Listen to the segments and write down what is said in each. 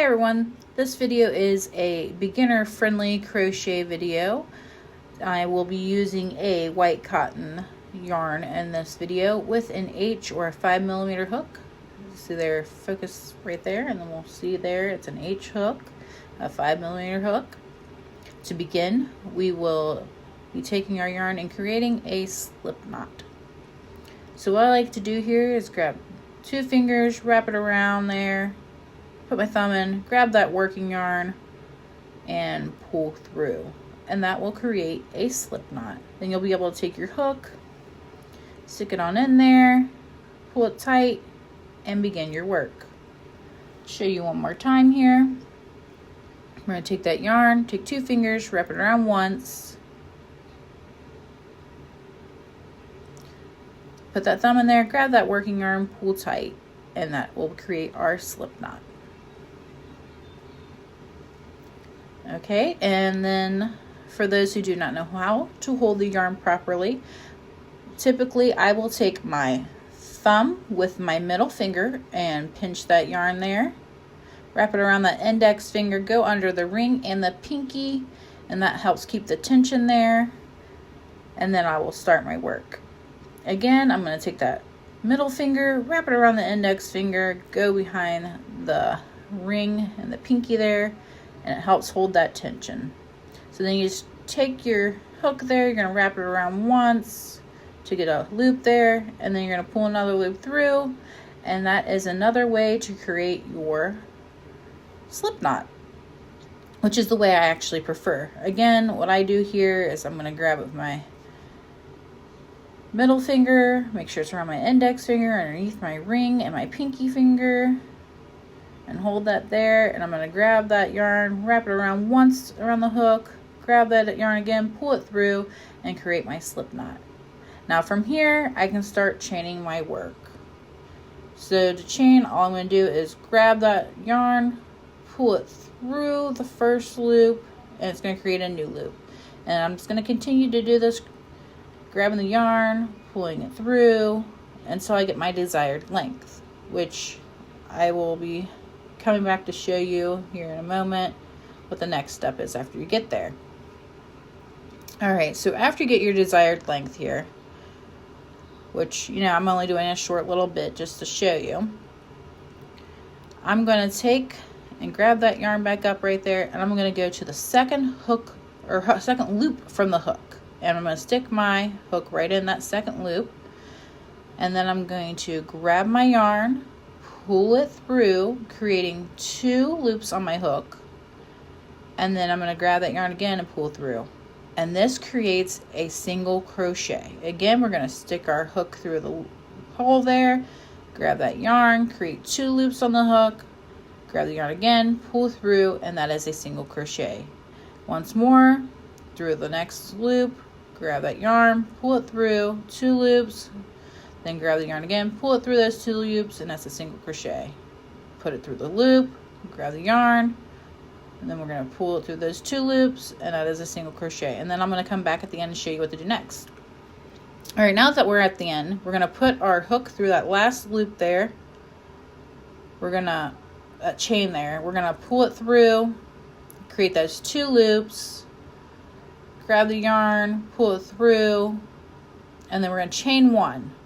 Hi everyone, this video is a beginner friendly crochet video. I will be using a white cotton yarn in this video with an H or a 5mm hook. See there, focus right there, and then we'll see there it's an H hook, a 5mm hook. To begin, we will be taking our yarn and creating a slip knot. So what I like to do here is grab 2 fingers, wrap it around there, put my thumb in, grab that working yarn, and pull through. And that will create a slip knot. Then you'll be able to take your hook, stick it on in there, pull it tight, and begin your work. Show you one more time here. We're going to take that yarn, take 2 fingers, wrap it around once, put that thumb in there, grab that working yarn, pull tight, and that will create our slip knot. Okay, and then for those who do not know how to hold the yarn properly, typically I will take my thumb with my middle finger and pinch that yarn there, wrap it around that index finger, go under the ring and the pinky, and that helps keep the tension there, and then I will start my work. Again, I'm going to take that middle finger, wrap it around the index finger, go behind the ring and the pinky there, and it helps hold that tension. So then you just take your hook there, you're going to wrap it around once to get a loop there, and then you're going to pull another loop through, and that is another way to create your slip knot, which is the way I actually prefer. Again, what I do here is I'm going to grab it with my middle finger, make sure it's around my index finger, underneath my ring and my pinky finger, and hold that there, and I'm going to grab that yarn, wrap it around once around the hook, grab that yarn again, pull it through, and create my slip knot. Now from here I can start chaining my work. So to chain, all I'm going to do is grab that yarn, pull it through the first loop, and it's going to create a new loop. And I'm just going to continue to do this, grabbing the yarn, pulling it through until I get my desired length, which I will be coming back to show you here in a moment what the next step is after you get there. Alright, so after you get your desired length here, which, you know, I'm only doing a short little bit just to show you, I'm going to take and grab that yarn back up right there, and I'm going to go to the second hook, or second loop from the hook, and I'm going to stick my hook right in that second loop, and then I'm going to grab my yarn, pull it through, creating 2 loops on my hook, and then I'm going to grab that yarn again and pull through, and this creates a single crochet. Again, we're going to stick our hook through the hole there, grab that yarn, create 2 loops on the hook, grab the yarn again, pull through, and that is a single crochet. Once more, through the next loop, grab that yarn, pull it through, 2 loops, then grab the yarn again, pull it through those 2 loops, and that's a single crochet. Put it through the loop, grab the yarn, and then we're going to pull it through those 2 loops, and that is a single crochet. And then I'm going to come back at the end and show you what to do next. Alright, now that we're at the end, we're going to put our hook through that last loop there. We're going to chain there. We're going to pull it through, create those 2 loops, grab the yarn, pull it through, and then we're going to chain 1.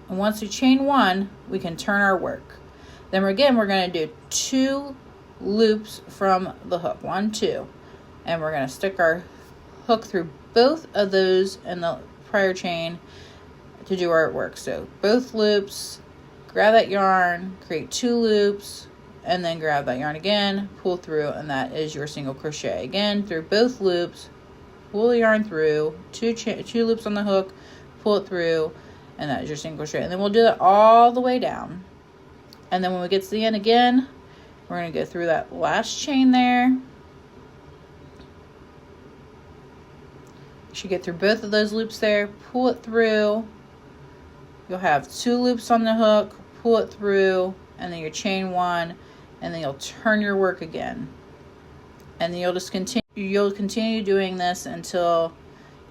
And once we chain 1, we can turn our work. Then we're going to do 2 loops from the hook, 1, 2, and we're going to stick our hook through both of those in the prior chain to do our work. So both loops, grab that yarn, create 2 loops, and then grab that yarn again, pull through, and that is your single crochet. Again, through both loops, pull the yarn through, 2 loops on the hook, pull it through, and that is your single crochet. And then we'll do that all the way down. And then when we get to the end again, we're going to go through that last chain there. You should get through both of those loops there, pull it through. You'll have 2 loops on the hook, pull it through, and then you chain 1, and then you'll turn your work again. And then you'll continue doing this until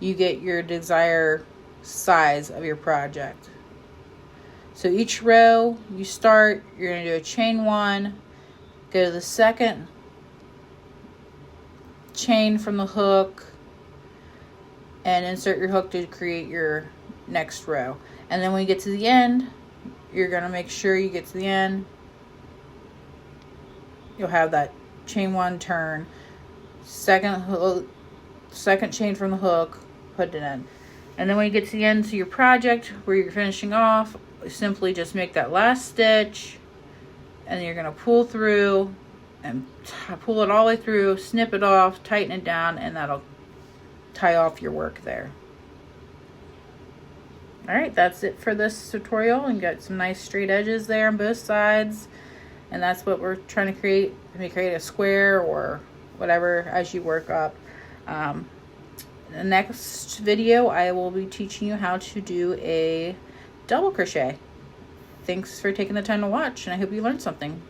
you get your desired size of your project. So each row you start, you're going to do a chain 1, go to the second chain from the hook and insert your hook to create your next row. And then when you get to the end, you're going to make sure you get to the end. You'll have that chain 1, turn, second chain from the hook, put it in. And then when you get to the end to your project where you're finishing off, simply just make that last stitch, and you're going to pull through and pull it all the way through, snip it off, tighten it down, and that'll tie off your work there. Alright, that's it for this tutorial. And got some nice straight edges there on both sides, and that's what we're trying to create. You may create a square or whatever as you work up. In the next video, I will be teaching you how to do a double crochet. Thanks for taking the time to watch, and I hope you learned something.